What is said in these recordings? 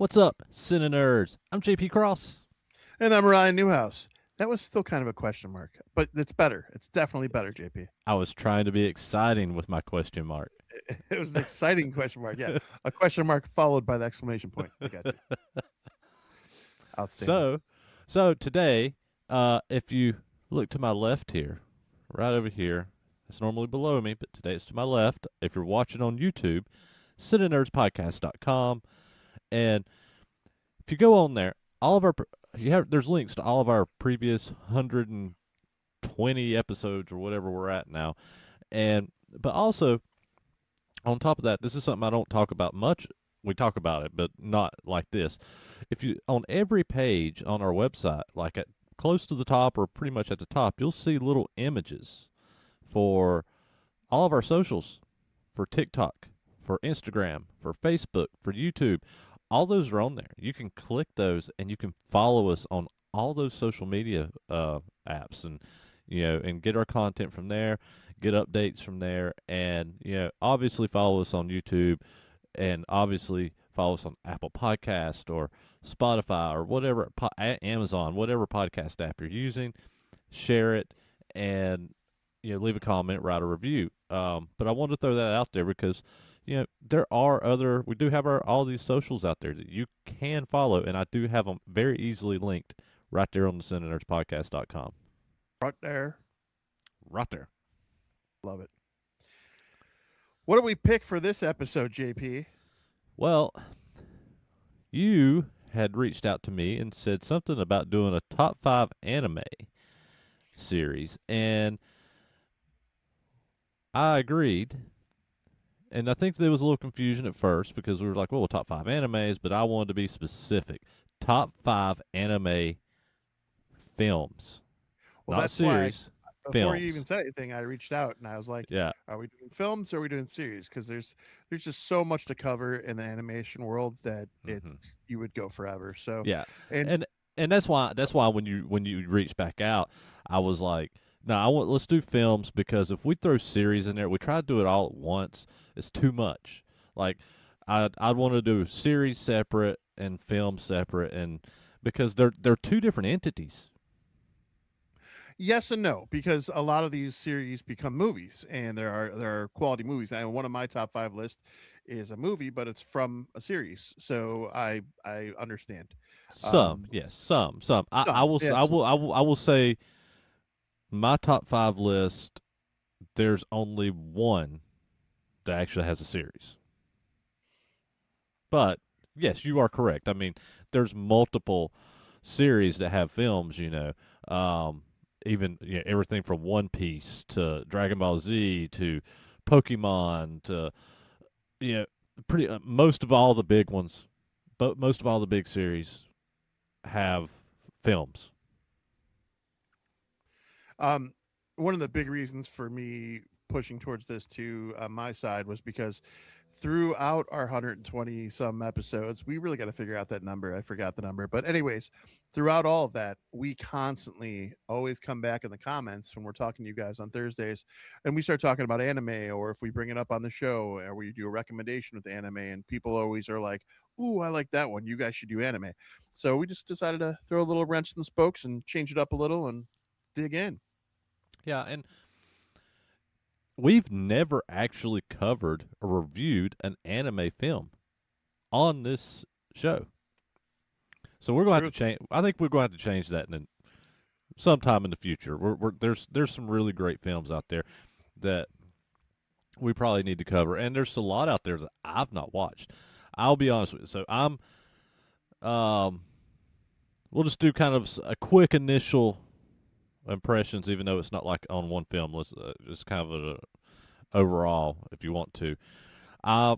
What's up, CineNerds? I'm JP Cross. And I'm Ryan Newhouse. That was still kind of a question mark, but it's better. It's definitely better, JP. I was trying to be exciting with my question mark. It was an exciting question mark. Yeah, a question mark followed by the exclamation point. I got you. Outstanding. so, so today, if you look to my left here, right over here, it's normally below me, but today it's to my left. If you're watching on YouTube, CineNerdsPodcast.com, and if you go on there, all of our there's links to all of our previous 120 episodes or whatever we're at now, and but also on top of that, this is something I don't talk about much. We talk about it, but not like this. If you on every page on our website, like at close to the top or pretty much at the top, you'll see little images for all of our socials, for TikTok, for Instagram, for Facebook, for YouTube. All those are on there. You can click those and you can follow us on all those social media apps, and and get our content from there, get updates from there, and obviously follow us on YouTube, and obviously follow us on Apple Podcast or Spotify or whatever, Amazon, whatever podcast app you're using. Share it, and leave a comment, write a review. But I wanted to throw that out there because there are we do have all these socials out there that you can follow, and I do have them very easily linked right there on the CineNerdsPodcast.com. Right there. Right there. Love it. What do we pick for this episode, JP? Well, you had reached out to me and said something about doing a top 5 anime series, and I agreed. And I think there was a little confusion at first because we were like, well, top 5 animes, but I wanted to be specific. Top 5 anime films. Well, not that's series, why before films. you even said anything, I reached out and I was like, Yeah. "Are we doing films or are we doing series?" Because there's just so much to cover in the animation world that you would go forever. So Yeah. and And that's why when you reached back out, I was like, no, let's do films, because if we throw series in there, we try to do it all at once. It's too much. Like I'd want to do series separate and film separate, and because they're two different entities. yes and no, because a lot of these series become movies, and there are quality movies. And one of my top 5 list is a movie, but it's from a series, so I understand. Some, yes, some. I will Yeah, I will say my top 5 list. There's only one that actually has a series. But yes, you are correct. I mean, there's multiple series that have films. Even everything from One Piece to Dragon Ball Z to Pokemon to pretty most of all the big ones, but most of all the big series have films. One of the big reasons for me pushing towards this too on my side was because throughout our 120 some episodes, we really got to figure out that number. I forgot the number, but anyways, throughout all of that, we constantly always come back in the comments when we're talking to you guys on Thursdays, and we start talking about anime, or if we bring it up on the show, or we do a recommendation with anime, and people always are like, "Ooh, I like that one. You guys should do anime." So we just decided to throw a little wrench in the spokes and change it up a little and dig in. Yeah, and we've never actually covered or reviewed an anime film on this show. So we're going to have to change. I think we're going to have to change that sometime in the future. There's some really great films out there that we probably need to cover, and there's a lot out there that I've not watched. I'll be honest with you. So we'll just do kind of a quick initial impressions, even though it's not like on one film. Let's just kind of a overall, if you want to. I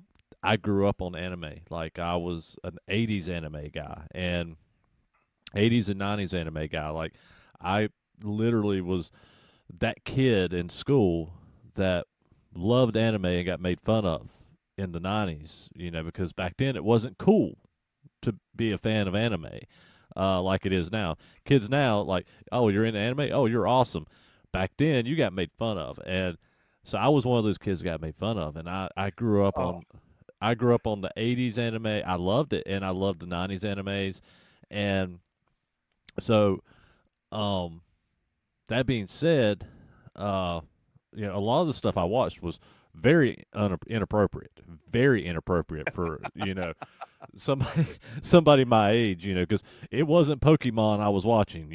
grew up on anime. Like, I was an 80s anime guy and 80s and 90s anime guy. Like, I literally was that kid in school that loved anime and got made fun of in the 90s, because back then it wasn't cool to be a fan of anime like it is now. Kids now, like, oh, you're into anime? Oh, you're awesome. Back then, you got made fun of. And so I was one of those kids that got made fun of, and I grew up on I grew up on the '80s anime. I loved it, and I loved the '90s animes, and so um, that being said, uh, a lot of the stuff I watched was very very inappropriate for somebody somebody my age, because it wasn't Pokemon I was watching,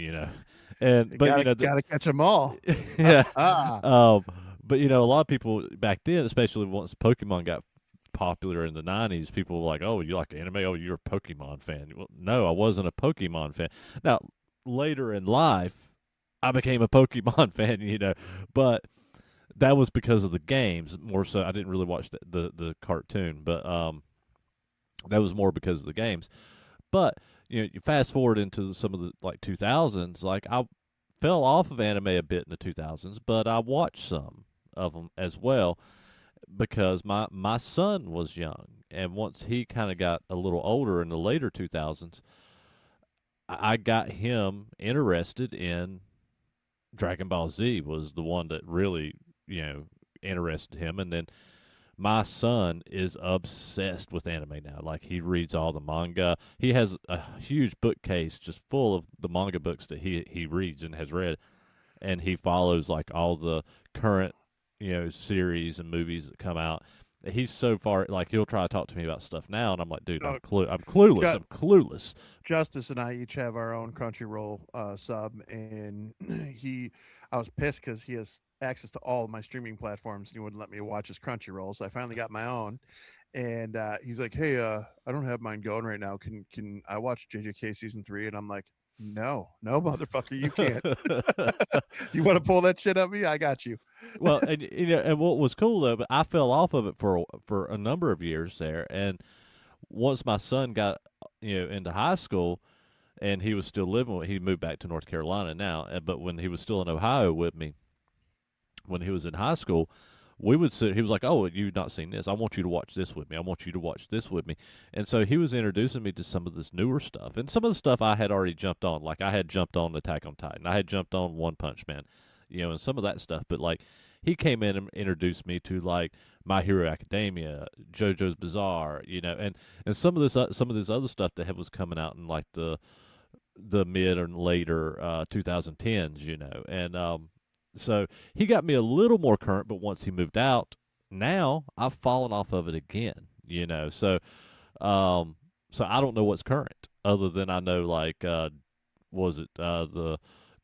and You but gotta catch them all. yeah, Ah, um, but a lot of people back then, especially once Pokemon got popular in the '90s, people were like, "Oh, you like anime? Oh, you're a Pokemon fan?" Well, no, I wasn't a Pokemon fan. Now, later in life, I became a Pokemon fan, but that was because of the games more so. I didn't really watch the cartoon, but that was more because of the games. But you fast forward into some of the like 2000s, like I fell off of anime a bit in the 2000s, but I watched some of them as well because my son was young, and once he kind of got a little older in the later 2000s, I got him interested in Dragon Ball Z. Was the one that really interested him, and then my son is obsessed with anime now. Like he reads all the manga. He has a huge bookcase just full of the manga books that he reads and has read, and he follows like all the current series and movies that come out. He's so far like he'll try to talk to me about stuff now, and I'm like, dude, oh, I'm clueless. Ju- I'm clueless. Justice and I each have our own Crunchyroll sub, and I was pissed because he has access to all of my streaming platforms, and he wouldn't let me watch his Crunchyroll. So I finally got my own, and he's like, "Hey, I don't have mine going right now. Can I watch JJK season 3?" And I'm like, "No, no, motherfucker, you can't. You want to pull that shit at me? I got you." Well, and and what was cool though, but I fell off of it for a number of years there, and once my son got into high school, and he was still living with, he moved back to North Carolina now, but when he was still in Ohio with me, when he was in high school, we would sit. He was like, "Oh, you've not seen this? I want you to watch this with me. I want you to watch this with me." And so he was introducing me to some of this newer stuff, and some of the stuff I had already jumped on. Like I had jumped on Attack on Titan, I had jumped on One Punch Man, and some of that stuff. But like he came in and introduced me to like My Hero Academia, JoJo's Bizarre, and some of this other stuff that was coming out in like the mid and later 2010s, and so he got me a little more current. But once he moved out, now I've fallen off of it again, um, so I don't know what's current other than I know like was it the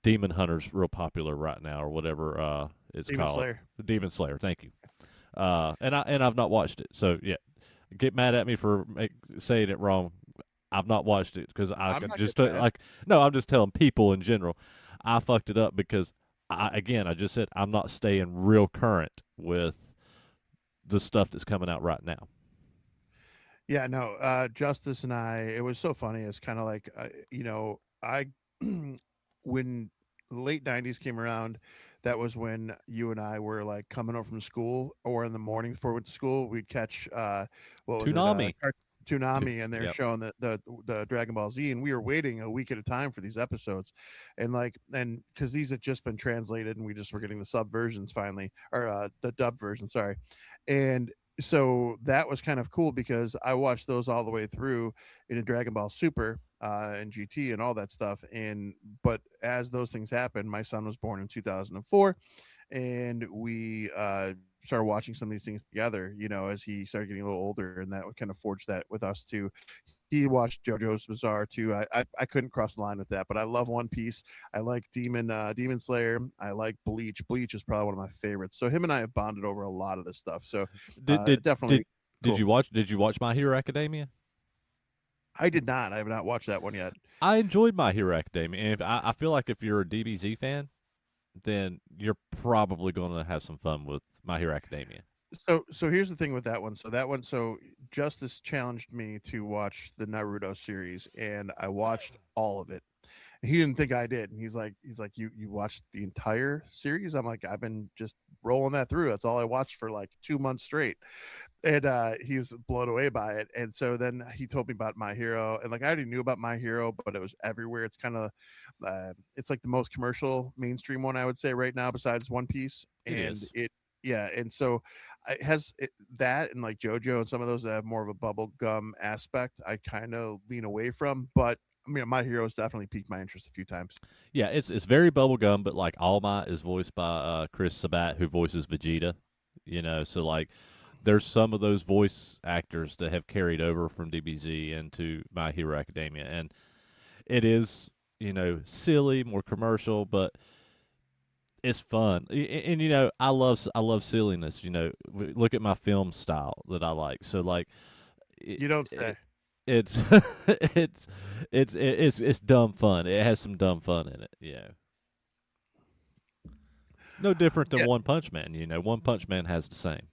Demon Hunter's real popular right now or whatever it's Demon called. Slayer. Demon Slayer. Thank you. And I've not watched it, so yeah, get mad at me for saying it wrong. I've not watched it because I I'm could not just getting mad. like no, I'm just telling people in general. I fucked it up because I just said I'm not staying real current with the stuff that's coming out right now. Yeah, no, Justice and I, it was so funny. It's kind of like, I, when the late 90s came around, that was when you and I were like coming over from school or in the morning before we went to school, we'd catch, what was it? Toonami. Toonami, and they're Yep. showing the Dragon Ball Z, and we were waiting a week at a time for these episodes, and because these had just been translated, and we just were getting the sub versions finally, or the dub version, sorry, and so that was kind of cool because I watched those all the way through in a Dragon Ball Super and GT and all that stuff. And but as those things happened, my son was born in 2004, and we started watching some of these things together. As he started getting a little older, and that would kind of forge that with us too. He watched JoJo's Bizarre too. I couldn't cross the line with that, but I love One Piece. I like Demon Slayer. I like Bleach. Bleach is probably one of my favorites. So him and I have bonded over a lot of this stuff. So Did did did definitely did cool. you watch Did you watch My Hero Academia? I did not. I have not watched that one yet. I enjoyed My Hero Academia, and I feel like if you're a DBZ fan, then you're probably going to have some fun with My Hero Academia. So here's the thing with that one. So Justice challenged me to watch the Naruto series, and I watched all of it. He didn't think I did. And he's like, you watched the entire series? I'm like, I've been just rolling that through. That's all I watched for like 2 months straight. And he was blown away by it. And so then he told me about My Hero, and like I already knew about My Hero, but it was everywhere. It's kind of it's like the most commercial mainstream one I would say right now besides One Piece. It And is. it yeah, and so it has that and like JoJo and some of those that have more of a bubble gum aspect. I kind of lean away from, but I mean, My Hero's definitely piqued my interest a few times. Yeah, it's very bubblegum, but like All Might is voiced by Chris Sabat, who voices Vegeta. So like there's some of those voice actors that have carried over from DBZ into My Hero Academia, and it is silly, more commercial, but it's fun. And I love silliness. Look at my film style that I like. So like it, You don't it say. it's it's it's dumb fun. It has some dumb fun in it. No different than Yeah. One Punch Man. One Punch Man has the same.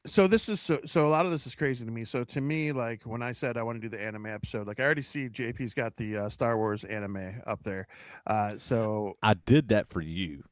So this is so a lot of this is crazy to me. So to me, like when I said I want to do the anime episode, like I already see JP's got the Star Wars anime up there. So I did that for you.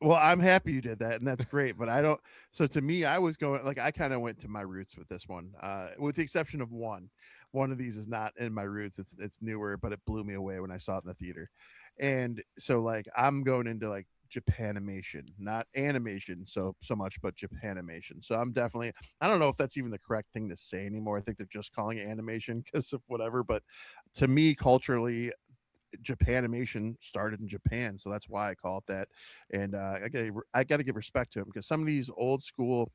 well, I'm happy you did that, and that's great. But I don't. So to me, I was going like I kind of went to my roots with this one, with the exception of one. One of these is not in my roots. It's newer, but it blew me away when I saw it in the theater. And so like I'm going into like Japanimation, not animation so much, but Japanimation. So I'm definitely I don't know if that's even the correct thing to say anymore. I think they're just calling it animation because of whatever. But to me, culturally, Japanimation started in Japan, so that's why I call it that. And I got to give respect to him because some of these old school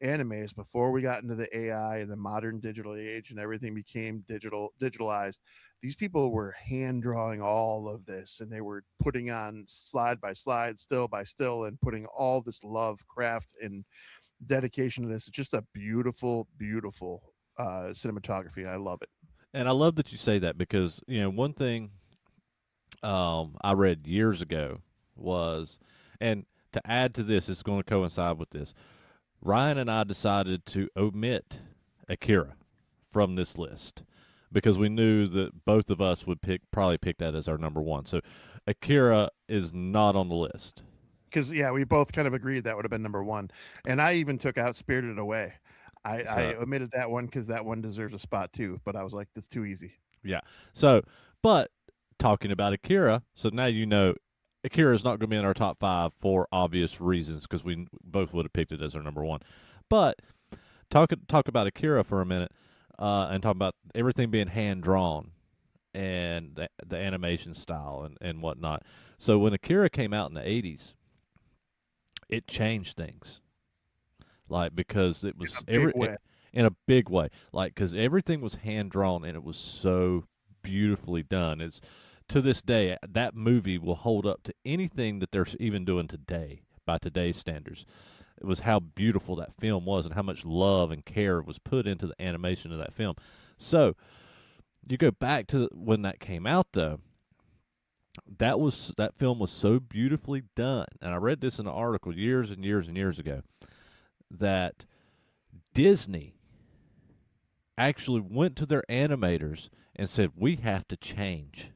animes before we got into the AI and the modern digital age and everything became digitalized, these people were hand drawing all of this and they were putting on slide by slide, still by still, and putting all this love, craft, and dedication to this. It's just a beautiful, beautiful cinematography. I love it. And I love that you say that because one thing I read years ago was, and to add to this, it's going to coincide with this. Ryan and I decided to omit Akira from this list because we knew that both of us would probably pick that as our number one. So Akira is not on the list. Because yeah, we both kind of agreed that would have been number one, and I even took out Spirited Away. I So omitted that one because that one deserves a spot too. But I was like, that's too easy. yeah. So, but talking about Akira, so now Akira is not going to be in our top five for obvious reasons because we both would have picked it as our number one. But talk about Akira for a minute, and talk about everything being hand drawn and the animation style and whatnot. So when Akira came out in the '80s, it changed things, like because it In a was big way. in a big way, like because everything was hand drawn and it was so beautifully done. It's to this day that movie will hold up to anything that they're even doing today by today's standards. It was how beautiful that film was and how much love and care was put into the animation of that film. So you go back to when that came out though, that film was so beautifully done. And I read this in an article years and years and years ago that Disney actually went to their animators and said, "We have to change.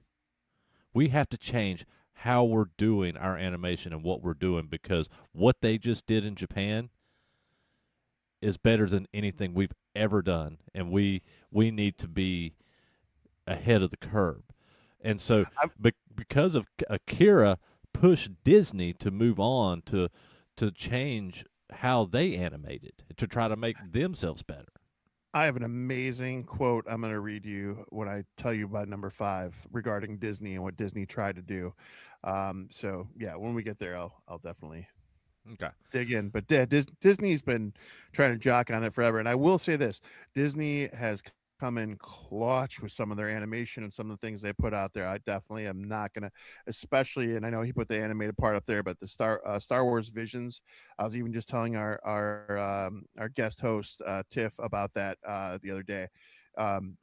We have to change how we're doing our animation and what we're doing because what they just did in Japan is better than anything we've ever done, and we need to be ahead of the curve." And so, I, because of Akira, pushed Disney to move on to change how they animated to try to make themselves better. I have an amazing quote I'm going to read you when I tell you about number five regarding Disney and what Disney tried to do. So yeah, when we get there, I'll definitely Okay. dig in. But yeah, Disney's been trying to jock on it forever. And I will say this: Disney has come in clutch with some of their animation and some of the things they put out there. I definitely am not gonna, especially, and I know he put the animated part up there, but the Star Wars Visions. I was even just telling our guest host Tiff about that the other day. Um,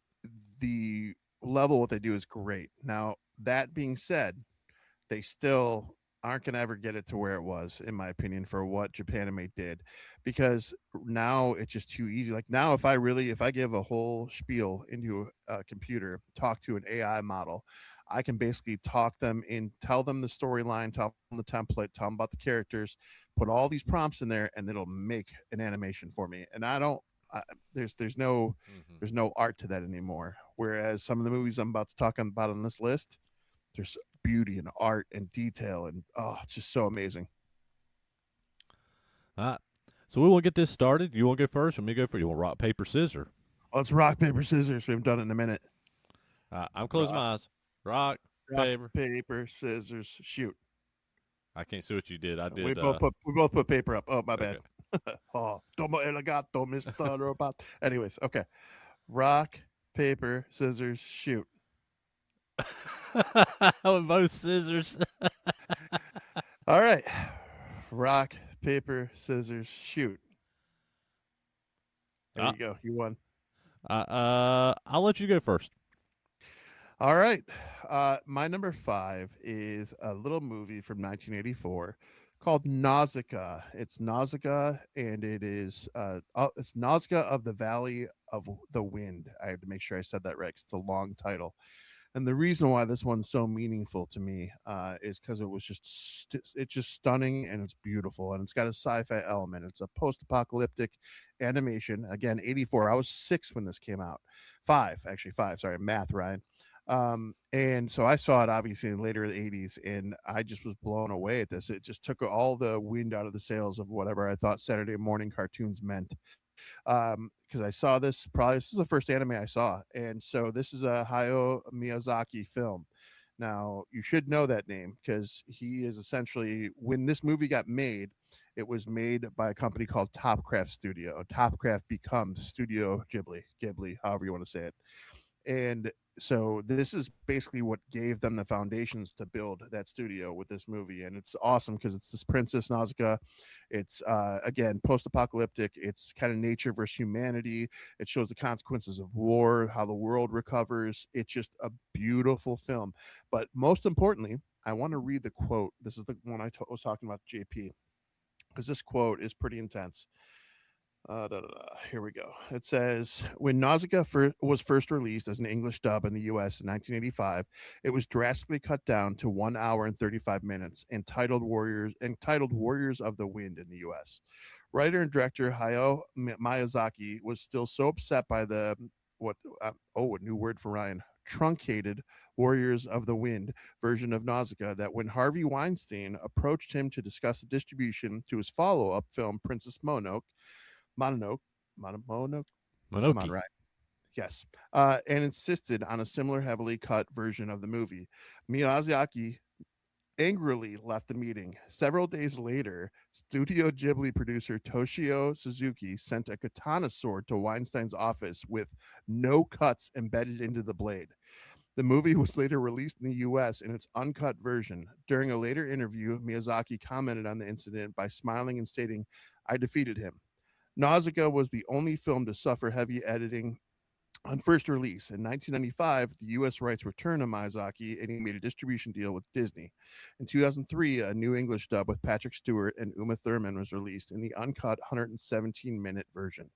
the level what they do is great. Now that being said, they still aren't going to ever get it to where it was, in my opinion, for what Japanimate did, because now it's just too easy. Like now, if I give a whole spiel into a computer, talk to an AI model, I can basically talk them in, tell them the storyline, tell them the template, tell them about the characters, put all these prompts in there, and it'll make an animation for me. And I don't. I, Mm-hmm. there's no art to that anymore. Whereas some of the movies I'm about to talk about on this list, there's beauty and art and detail and oh, it's just so amazing. All right. So we will get this started. You want to go first? Or me go first? You want rock, paper, scissors? Let's rock, paper, scissors. We haven't done it in a minute. I'm closing Rock, my eyes. Rock, rock, paper. paper, scissors, shoot. I can't see what you did. I We did. both put we both put paper up. Oh, my bad. Okay. Oh, domo elegato, Mr. Robot. Anyways, okay. Rock, paper, scissors, shoot. With both scissors. All right. Rock, paper, scissors, shoot. There uh, you go. You won. I'll let you go first. All right. My number 5 is a little movie from 1984 called Nausicaa. It's Nausicaa, and it's Nausicaa of the Valley of the Wind. I have to make sure I said that right 'cause it's a long title. And the reason why this one's so meaningful to me is because it was it's just stunning and it's beautiful and it's got a sci-fi element. It's a post-apocalyptic animation. Again, 84. I was 6 when this came out. 5, actually 5. Sorry, math, Ryan. And so I saw it obviously later in the 80s, and I just was blown away at this. It just took all the wind out of the sails of whatever I thought Saturday morning cartoons meant. Because I saw this is the first anime I saw, and so this is a Hayao Miyazaki film. Now you should know that name because he is essentially, when this movie got made, it was made by a company called Topcraft Studio. Topcraft becomes Studio Ghibli, however you want to say it. And so this is basically what gave them the foundations to build that studio with this movie, and it's awesome because it's this Princess Nausicaa. It's again post-apocalyptic. It's kind of nature versus humanity. It shows the consequences of war, how the world recovers. It's just a beautiful film. But most importantly, I want to read the quote. This is the one was talking about, JP, because this quote is pretty intense. Here we go. It says, when Nausicaa was first released as an English dub in the US in 1985, it was drastically cut down to 1 hour and 35 minutes, entitled Warriors of the Wind in the US. Writer and director Hayao Miyazaki was still so upset by the what a new word for Ryan, truncated Warriors of the Wind version of Nausicaa, that when Harvey Weinstein approached him to discuss the distribution to his follow-up film Princess Mononoke, Mononoke. Come on, Monoki. right? Yes. And insisted on a similar heavily cut version of the movie. Miyazaki angrily left the meeting. Several days later, Studio Ghibli producer Toshio Suzuki sent a katana sword to Weinstein's office with no cuts embedded into the blade. The movie was later released in the US in its uncut version. During a later interview, Miyazaki commented on the incident by smiling and stating, "I defeated him." Nausicaa was the only film to suffer heavy editing on first release. In 1995, the U.S. rights returned to Miyazaki, and he made a distribution deal with Disney. In 2003, a new English dub with Patrick Stewart and Uma Thurman was released in the uncut 117-minute version.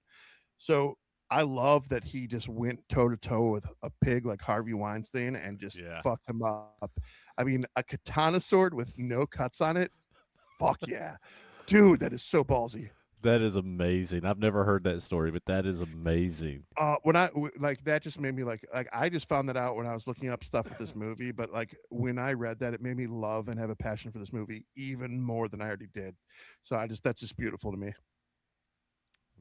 So I love that he just went toe to toe with a pig like Harvey Weinstein and just Yeah. fucked him up. I mean, a katana sword with no cuts on it. Fuck yeah. Dude, that is so ballsy. That is amazing. I've never heard that story, but that is amazing. Like that just made me like I just found that out when I was looking up stuff with this movie, but like when I read that, it made me love and have a passion for this movie even more than I already did. So that's just beautiful to me.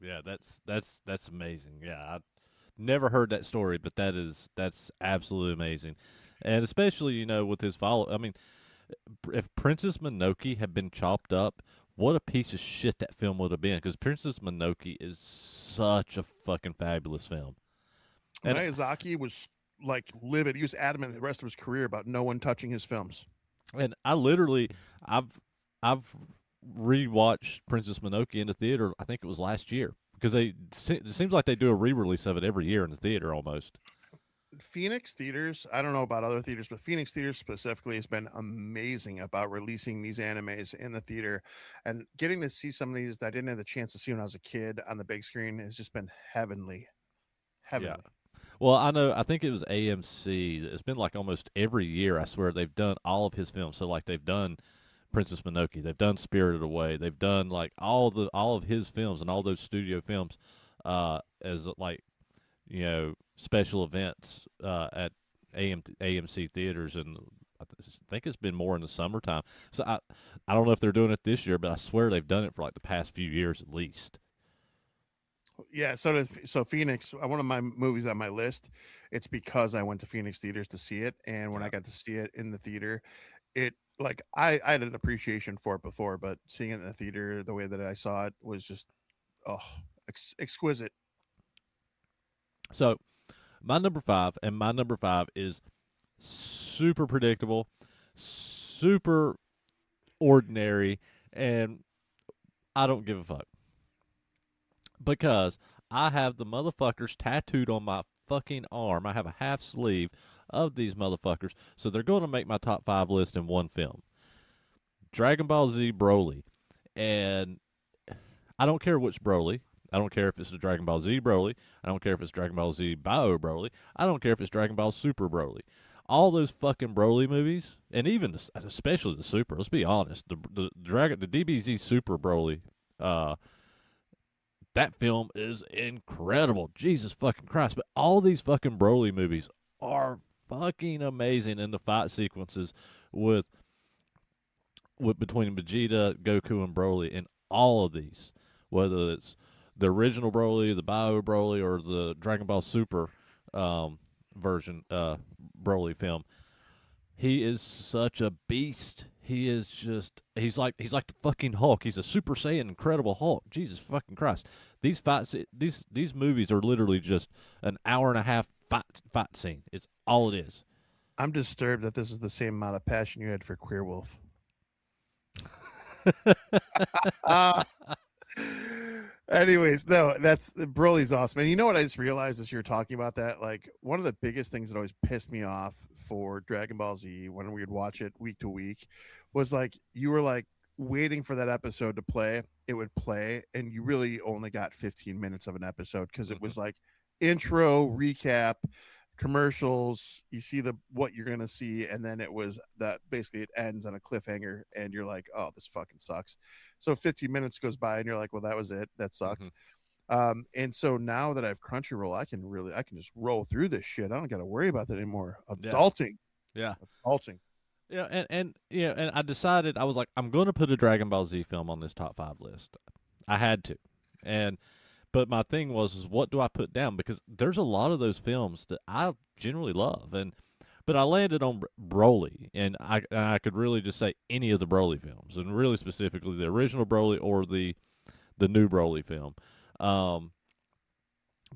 Yeah, that's amazing. Yeah, I never heard that story, but that's absolutely amazing, and especially with his follow. I mean, if Princess Mononoke had been chopped up, what a piece of shit that film would have been. Because Princess Mononoke is such a fucking fabulous film, and Miyazaki was like livid. He was adamant the rest of his career about no one touching his films. I literally I've rewatched Princess Mononoke in the theater. I think it was last year because it seems like they do a re-release of it every year in the theater almost. Phoenix theaters, I don't know about other theaters, but Phoenix theaters specifically has been amazing about releasing these animes in the theater, and getting to see some of these that I didn't have the chance to see when I was a kid on the big screen has just been heavenly. Yeah. Heavenly. Well, I know. I think it was AMC. It's been like almost every year. I swear they've done all of his films. So like they've done Princess Mononoke, they've done Spirited Away, they've done like all of his films and all those studio films, as like special events at AMC theaters, and think it's been more in the summertime. So I don't know if they're doing it this year, but I swear they've done it for like the past few years at least. Yeah, so Phoenix, one of my movies on my list. It's because I went to Phoenix theaters to see it, and when I Yeah. got to see it in the theater, it like I had an appreciation for it before, but seeing it in the theater the way that I saw it was just oh exquisite. So my number five is super predictable, super ordinary, and I don't give a fuck because I have the motherfuckers tattooed on my fucking arm. I have a half sleeve of these motherfuckers, so they're going to make my top five list in one film. Dragon Ball Z Broly, and I don't care which Broly. I don't care if it's the Dragon Ball Z Broly. I don't care if it's Dragon Ball Z Bio Broly. I don't care if it's Dragon Ball Super Broly. All those fucking Broly movies, and even especially the Super. Let's be honest, the DBZ Super Broly, uh, that film is incredible. Jesus fucking Christ! But all these fucking Broly movies are fucking amazing in the fight sequences with between Vegeta, Goku, and Broly in all of these, whether it's the original Broly, the Bio Broly, or the Dragon Ball Super version Broly film. He is such a beast. He is just he's like the fucking Hulk. He's a Super Saiyan Incredible Hulk. Jesus fucking Christ. These fights these movies are literally just an hour and a half fight scene. It's all it is. I'm disturbed that this is the same amount of passion you had for Queer Wolf. Uh, anyways, no, that's Broly's awesome. And you know what I just realized as you were talking about that? Like one of the biggest things that always pissed me off for Dragon Ball Z when we would watch it week to week was like you were like waiting for that episode to play. It would play, and you really only got 15 minutes of an episode because it was like intro, recap, commercials, you see the what you're gonna see, and then it was that basically it ends on a cliffhanger and you're like, oh, this fucking sucks. So 15 minutes goes by and you're like, well, that was it, that sucked. Mm-hmm. And so now that I have Crunchyroll, I can just roll through this shit. I don't gotta worry about that anymore. Yeah, Adulting. yeah. Adulting. Yeah, and yeah, and I decided I was like, I'm going to put a Dragon Ball Z film on this top five list. I had to, and but my thing was, is what do I put down? Because there's a lot of those films that I generally love, and but I landed on Broly, and I could really just say any of the Broly films, and really specifically the original Broly or the new Broly film. Um,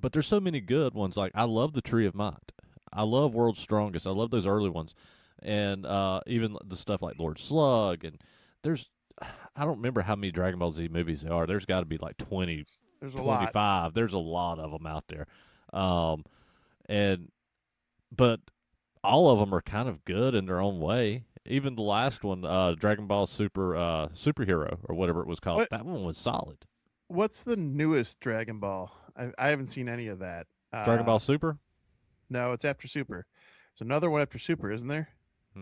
but there's so many good ones. Like I love the Tree of Might. I love World's Strongest. I love those early ones, and even the stuff like Lord Slug. And there's I don't remember how many Dragon Ball Z movies there are. There's got to be like 20, There's a lot. 25. There's a lot of them out there, um, and but all of them are kind of good in their own way. Even the last one, Dragon Ball Superhero or whatever it was called, What that one was solid. what's the newest Dragon Ball? I haven't seen any of that. Dragon Ball Super. No, it's after Super. There's another one after Super, isn't there?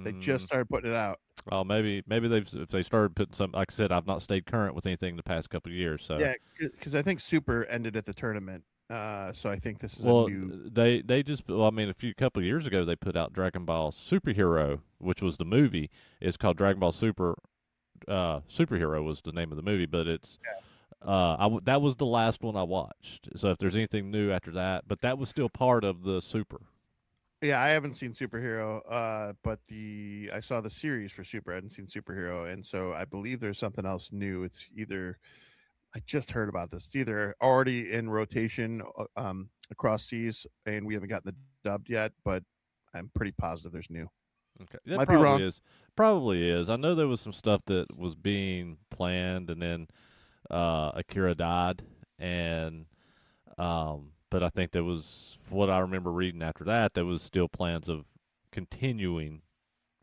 They just Mm, started putting it out. well, maybe they've if they started putting some. Like I said, I've not stayed current with anything the past couple of years. So Yeah, because I think Super ended at the tournament. So I think this is a well, new. they just well, I mean, a couple of years ago they put out Dragon Ball Superhero, which was the movie. It's called Dragon Ball Superhero was the name of the movie, but it's that was the last one I watched. So if there's anything new after that, but that was still part of the Super. Yeah, I haven't seen Superhero, but the I saw the series for Super. I hadn't seen Superhero, and so I believe there's something else new. It's either I just heard about this. It's either already in rotation across seas, and we haven't gotten the dubbed yet, but I'm pretty positive there's new. Okay, that Might be probably wrong. is. Probably is. I know there was some stuff that was being planned, and then Akira died, and but I think there was what I remember reading after that. There was still plans of continuing,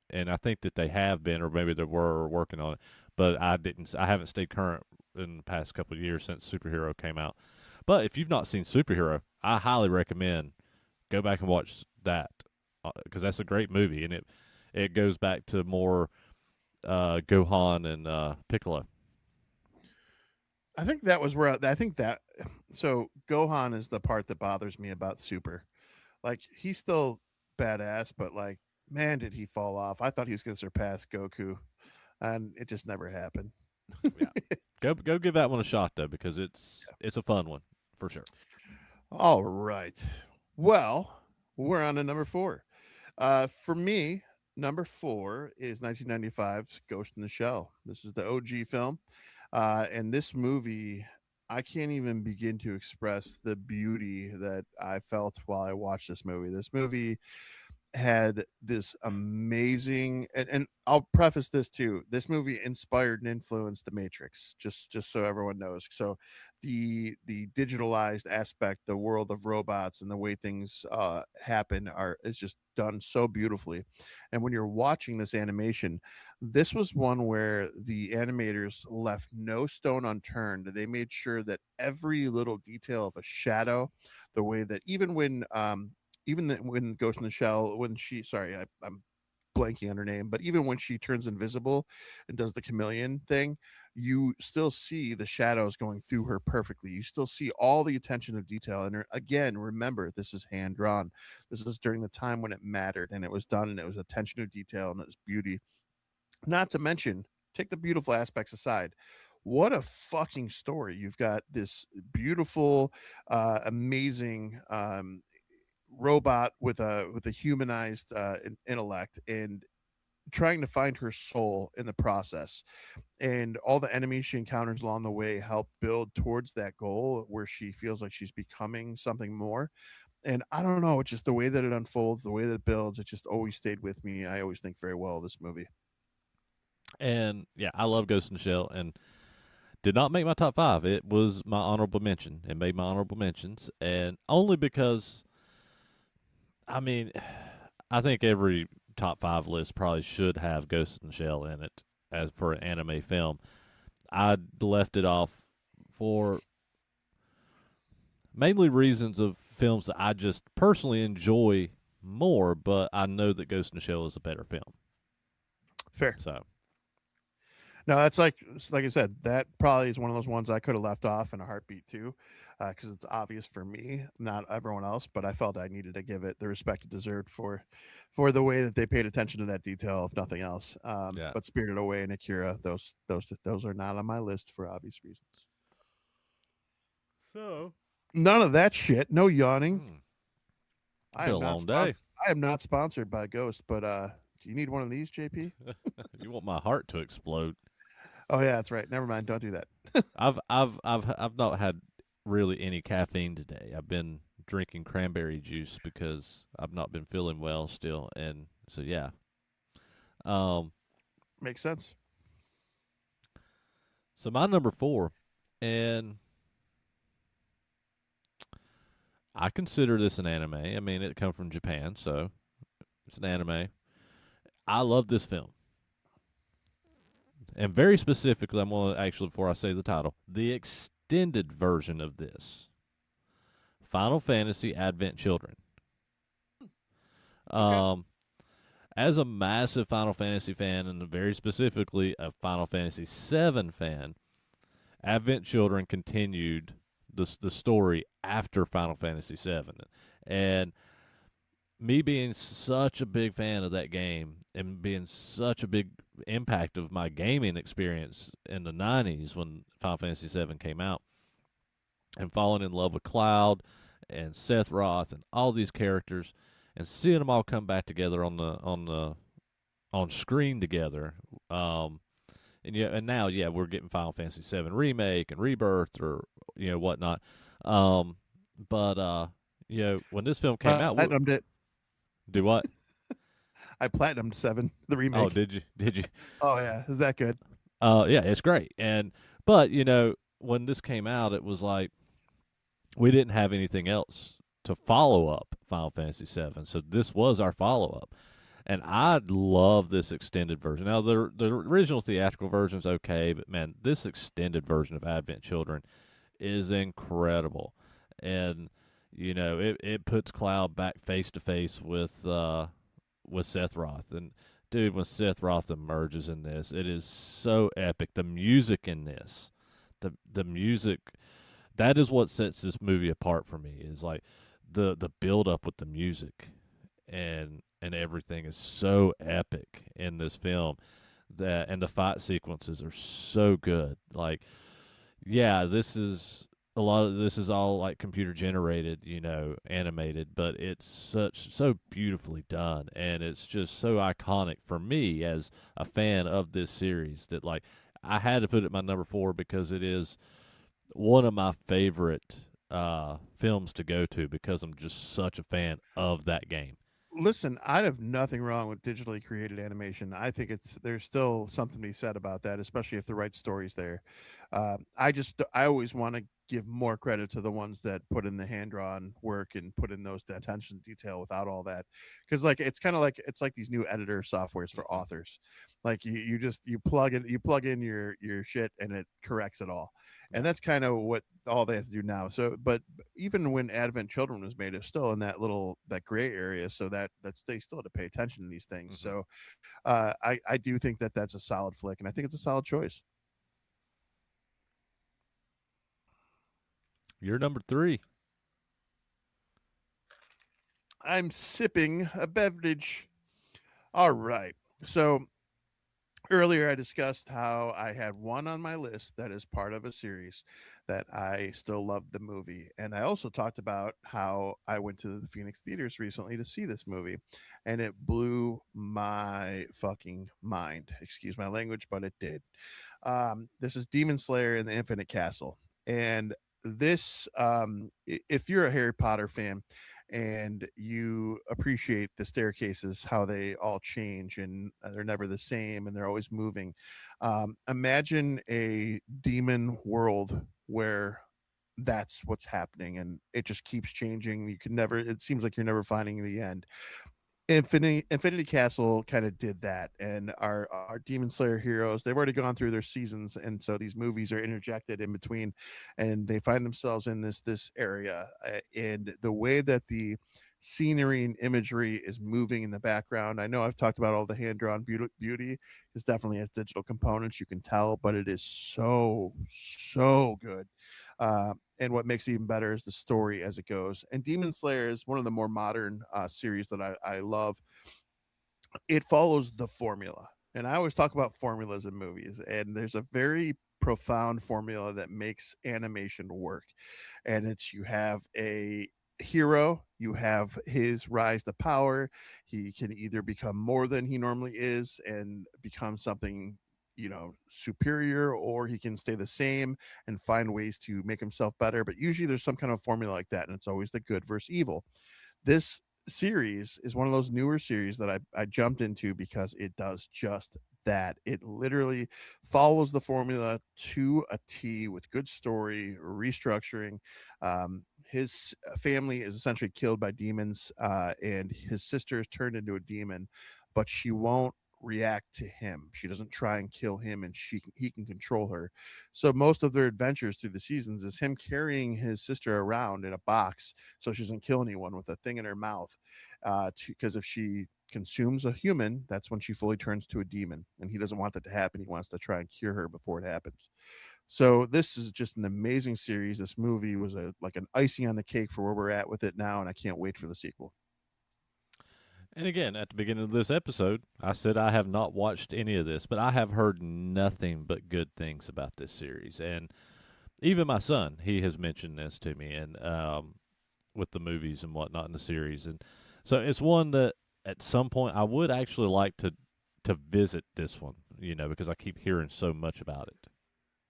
and I think that they have been, or maybe they were working on it. But I didn't. I haven't stayed current in the past couple of years since Superhero came out. But if you've not seen Superhero, I highly recommend go back and watch that because that's a great movie, and it goes back to more Gohan and Piccolo. I think that was where I think that so Gohan is the part that bothers me about Super. Like he's still badass, but like man, did he fall off? I thought he was going to surpass Goku, and it just never happened. Yeah, go give that one a shot though, because it's a fun one for sure. All right. Well, we're on to number four. For me, number four is 1995's Ghost in the Shell. This is the OG film. And this movie, I can't even begin to express the beauty that I felt while I watched this movie. This movie had this amazing, and I'll preface this too. This movie inspired and influenced The Matrix, just so everyone knows. So the digitalized aspect, the world of robots and the way things happen are is just done so beautifully. And when you're watching this animation, this was one where the animators left no stone unturned. They made sure that every little detail of a shadow, the way that when Ghost in the Shell, when she, sorry, I'm blanking on her name, but even when she turns invisible and does the chameleon thing, you still see the shadows going through her perfectly. You still see all the attention to detail. And again, remember, this is hand drawn. This is during the time when it mattered and it was done and it was attention to detail and it was beauty. Not to mention, take the beautiful aspects aside. What a fucking story. You've got this beautiful, amazing robot with a humanized intellect and trying to find her soul in the process, and all the enemies she encounters along the way help build towards that goal where she feels like she's becoming something more. And I don't know, it's just the way that it unfolds, the way that it builds, it just always stayed with me. I always think very well of this movie. And yeah, I love Ghost in the Shell, and did not make my top five. It was my honorable mention. It made my honorable mentions, and only because I mean, I think every top five list probably should have Ghost in the Shell in it as for an anime film. I left it off for mainly reasons of films that I just personally enjoy more, but I know that Ghost in the Shell is a better film. Fair. So No, that's like I said, that probably is one of those ones I could have left off in a heartbeat too, because it's obvious for me, not everyone else. But I felt I needed to give it the respect it deserved for the way that they paid attention to that detail, if nothing else. yeah. But Spirited Away and Akira, those are not on my list for obvious reasons. So None of that shit. No yawning. hmm, I been am a not long day. sponsored. I am not sponsored by Ghost, but do you need one of these, JP? You want my heart to explode? Oh yeah, that's right. Never mind. Don't do that. I've not had really any caffeine today. I've been drinking cranberry juice because I've not been feeling well still, and so yeah. Um, Makes sense. so my number four, and I consider this an anime. I mean, it come from Japan, so it's an anime. I love this film, and very specifically, I'm going to actually before I say the title, the extended version of this, Final Fantasy Advent Children. Okay. Um, as a massive Final Fantasy fan, and very specifically a Final Fantasy VII fan, Advent Children continued the story after Final Fantasy VII, and me being such a big fan of that game and being such a big impact of my gaming experience in the '90s when Final Fantasy VII came out, and falling in love with Cloud and Sephiroth and all these characters, and seeing them all come back together on screen together. And yeah, and now we're getting Final Fantasy VII remake and rebirth or whatnot. Um, but when this film came out, Platinumed it. do what? I platinumed seven, the Oh, remake. did you? Did you? Oh yeah, is that good? Yeah, it's great. And but when this came out, it was like we didn't have anything else to follow up Final Fantasy VII, so this was our follow up. And I love this extended version. Now, the original theatrical version is okay, but man, this extended version of Advent Children is incredible. And it puts Cloud back face to face with Sephiroth. And dude, when Sephiroth emerges in this, it is so epic. The music in this, the music, that is what sets this movie apart for me. Is like the build up with the music, and everything is so epic in this film that and the fight sequences are so good. Like, yeah, this is a lot of this is all like computer generated, animated, but it's so beautifully done, and it's just so iconic for me as a fan of this series that like I had to put it at my number 4 because it is one of my favorite films to go to because I'm just such a fan of that game. Listen, I have nothing wrong with digitally created animation. I think there's still something to be said about that, especially if the right story's there. I always want to give more credit to the ones that put in the hand drawn work and put in those attention to detail without all that, because like it's kind of like it's like these new editor softwares for Mm-hmm. authors. Like you just you plug in your shit and it corrects it all, and Yeah. that's kind of what all they have to do now. So, but even when Advent Children was made, it's still in that gray area, so that's they still had to pay attention to these things. Mm-hmm. So I do think that that's a solid flick, and I think it's a solid choice. You're number 3. I'm sipping a beverage. All right. So earlier I discussed how I had one on my list that is part of a series that I still love the movie. And I also talked about how I went to the Phoenix theaters recently to see this movie and it blew my fucking mind. Excuse my language, but it did. This is Demon Slayer and the Infinite Castle. And if you're a Harry Potter fan and you appreciate the staircases, how they all change and they're never the same and they're always moving, imagine a demon world where that's what's happening and it just keeps changing. It seems like you're never finding the end. Infinity Castle kind of did that, and our Demon Slayer heroes, they've already gone through their seasons, and so these movies are interjected in between, and they find themselves in this area, and the way that the scenery and imagery is moving in the background. I know I've talked about all the hand drawn beauty. It definitely has digital components, you can tell, but it is so good. And what makes it even better is the story as it goes. And Demon Slayer is one of the more modern series that I love. It follows the formula. And I always talk about formulas in movies, and there's a very profound formula that makes animation work. And it's you have a hero, you have his rise to power. He can either become more than he normally is and become something superior, or he can stay the same and find ways to make himself better, but usually there's some kind of formula like that, and it's always the good versus evil. This series is one of those newer series that I jumped into because it does just that. It literally follows the formula to a T with good story, restructuring. His family is essentially killed by demons, and his sister is turned into a demon, but she won't react to him. She doesn't try and kill him, and he can control her. So most of their adventures through the seasons is him carrying his sister around in a box so she doesn't kill anyone with a thing in her mouth. Because if she consumes a human, that's when she fully turns to a demon, and he doesn't want that to happen. He wants to try and cure her before it happens. So this is just an amazing series. This movie was like an icing on the cake for where we're at with it now, and I can't wait for the sequel. And again, at the beginning of this episode, I said I have not watched any of this, but I have heard nothing but good things about this series. And even my son, he has mentioned this to me, and with the movies and whatnot in the series. And so it's one that at some point I would actually like to visit this one, because I keep hearing so much about it.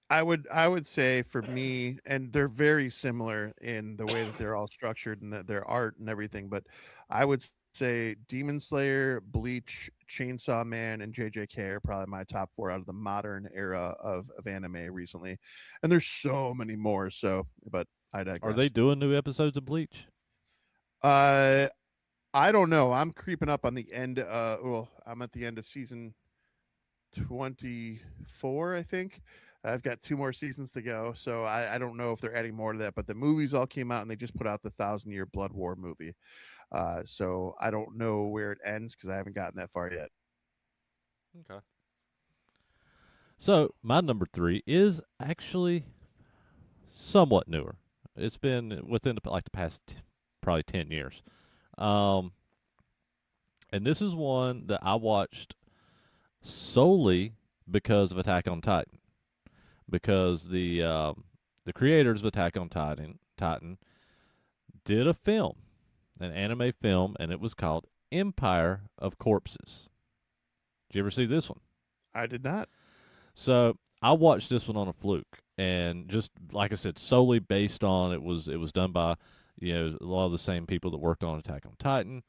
I would say for me, and they're very similar in the way that they're all structured and their art and everything, but I would say Demon Slayer, Bleach, Chainsaw Man, and JJK are probably my top four out of the modern era of anime recently. And there's so many more, so but I Are they digress. doing new episodes of Bleach? Uh I don't know. I'm creeping up on the end well, I'm at the end of season 24, I think. I've got two more seasons to go, so I don't know if they're adding more to that. But the movies all came out, and they just put out the Thousand Year Blood War movie. So I don't know where it ends because I haven't gotten that far yet. Okay. So my number 3 is actually somewhat newer. It's been within the past probably 10 years. Um, And this is one that I watched solely because of Attack on Titan, because the creators of Attack on Titan did a film, an anime film, and it was called Empire of Corpses. Did you ever see this one? I did not. So I watched this one on a fluke, and just like I said, solely based on it was done by a lot of the same people that worked on Attack on Titan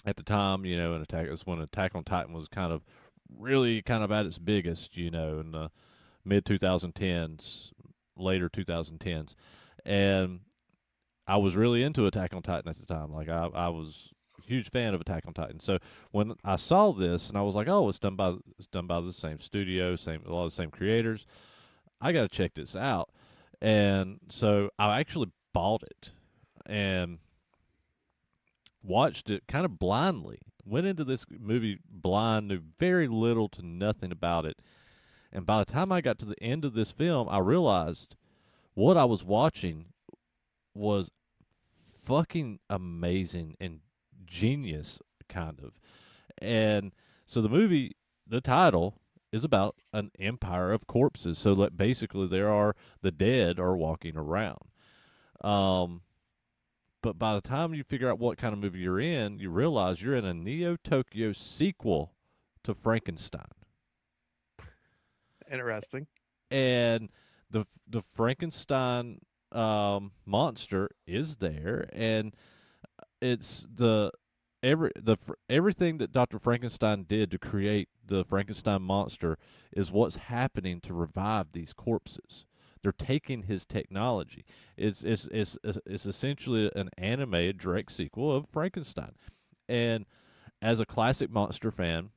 at the time. And Attack was when Attack on Titan was really kind of at its biggest. In the mid 2010s, later 2010s, and I was really into Attack on Titan at the time. Like I was a huge fan of Attack on Titan. So when I saw this and I was like, oh, it's done by the same studio, a lot of the same creators. I got to check this out. And so I actually bought it and watched it kind of blindly. Went into this movie blind, knew very little to nothing about it. And by the time I got to the end of this film, I realized what I was watching was fucking amazing and genius, kind of. And so the title is about an empire of corpses. So that basically the dead are walking around. But by the time you figure out what kind of movie you're in, you realize you're in a Neo Tokyo sequel to Frankenstein. Interesting. And the Frankenstein monster is there, and it's everything that Dr. Frankenstein did to create the Frankenstein monster is what's happening to revive these corpses. They're taking his technology. It's essentially an animated direct sequel of Frankenstein. And as a classic monster fan,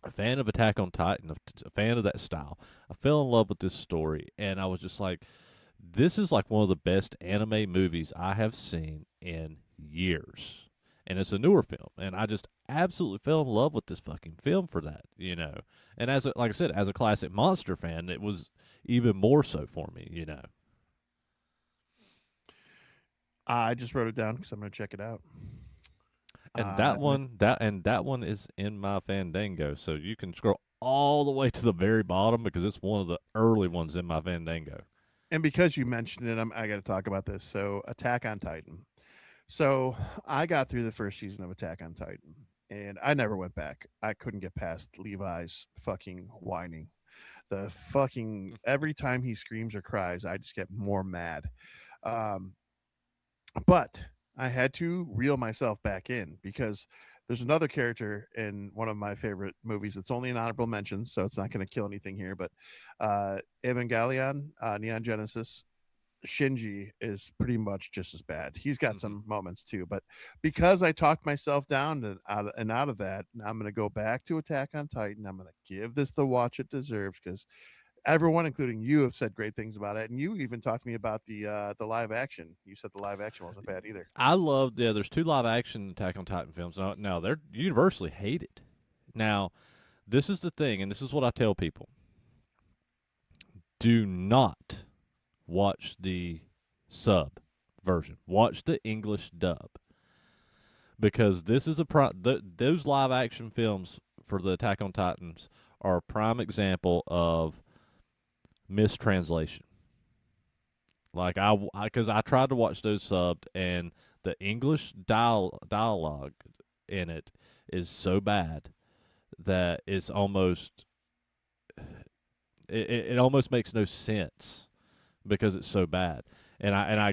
a fan of Attack on Titan, a fan of that style, I fell in love with this story, and I was just like, this is like one of the best anime movies I have seen in years. And it's a newer film, and I just absolutely fell in love with this fucking film for that. And like I said, as a classic monster fan, it was even more so for me. I just wrote it down because I'm going to check it out. And that one is in my Fandango, so you can scroll all the way to the very bottom because it's one of the early ones in my Fandango. And because you mentioned it, I got to talk about this. So, Attack on Titan. So, I got through the first season of Attack on Titan, and I never went back. I couldn't get past Levi's fucking whining. The fucking every time he screams or cries, I just get more mad. Um, but I had to reel myself back in because there's another character in one of my favorite movies. It's only an honorable mention, so it's not going to kill anything here. But Evangelion, Neon Genesis, Shinji is pretty much just as bad. He's got some moments too, but because I talked myself down and out of that, I'm going to go back to Attack on Titan. I'm going to give this the watch it deserves because everyone, including you, have said great things about it, and you even talked to me about the live action. You said the live action wasn't bad either. I loved. Yeah, there's 2 live action Attack on Titan films. Now they're universally hated. Now, this is the thing, and this is what I tell people: do not watch the sub version. Watch the English dub because this is those live action films for the Attack on Titans are a prime example of mistranslation. Like because I tried to watch those subbed, and the English dialogue in it is so bad that it's almost it almost makes no sense because it's so bad. And I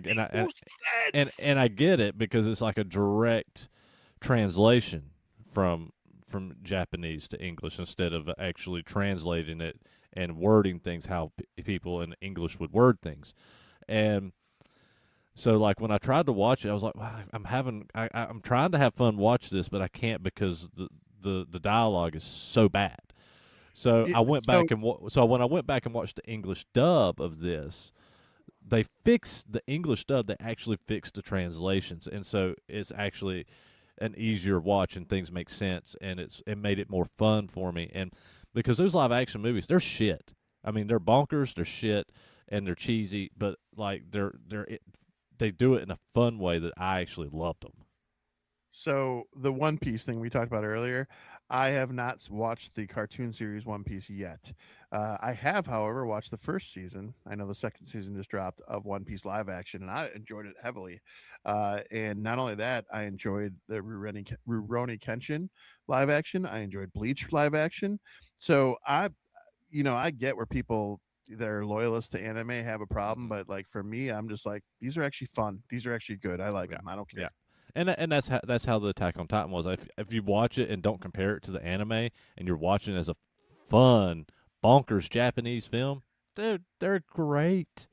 get it because it's like a direct translation from Japanese to English instead of actually translating it and wording things how people in English would word things. And so, like, when I tried to watch it, I was like, wow, I'm trying to have fun watch this, but I can't because the dialogue is so bad. So I went back so when I went back and watched the English dub of this, they fixed the English dub. They actually fixed the translations, and so it's actually an easier watch, and things make sense, and it made it more fun for me. And because those live action movies, they're shit. I mean, they're bonkers, they're shit, and they're cheesy, but like they do it in a fun way that I actually loved them. So the One Piece thing we talked about earlier, I have not watched the cartoon series One Piece yet. I have, however, watched the first season. I know the second season just dropped of One Piece live action, and I enjoyed it heavily. And not only that, I enjoyed the Rurouni Kenshin live action. I enjoyed Bleach live action. So I get where people that are loyalists to anime have a problem, Mm-hmm. but like for me, I'm just like these are actually fun. These are actually good. I like Yeah, them. I don't yeah, care. and that's how the Attack on Titan was. If you watch it and don't compare it to the anime, and you're watching it as a fun, bonkers Japanese film, they're great.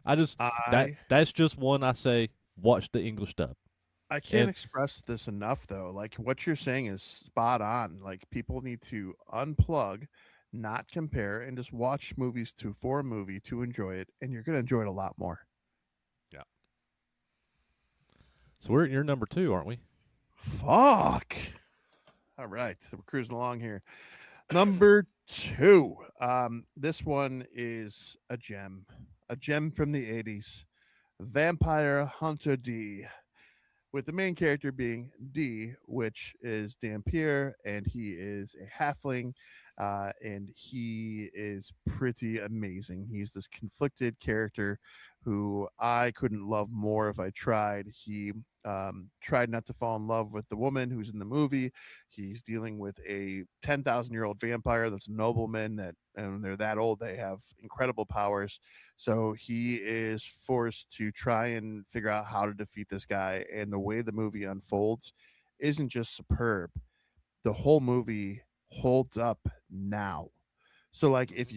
I just I that's just one I say watch the English dub. I can't And express this enough though. Like what you're saying is spot on. Like people need to unplug, not compare, and just watch movies to for a movie to enjoy it, and you're gonna enjoy it a lot more. yeah, so we're at your number two, aren't we? Fuck. All right, so we're cruising along here. Number two. This one is a gem from the '80s. Vampire Hunter D, with the main character being D, which is Dampier, and he is a halfling, and he is pretty amazing. He's this conflicted character who I couldn't love more if I tried. He tried not to fall in love with the woman who's in the movie. He's dealing with a 10,000-year-old vampire that's a nobleman that, and when they're that old, they have incredible powers. So he is forced to try and figure out how to defeat this guy. And the way the movie unfolds isn't just superb. The whole movie holds up now. So like Mm-hmm. if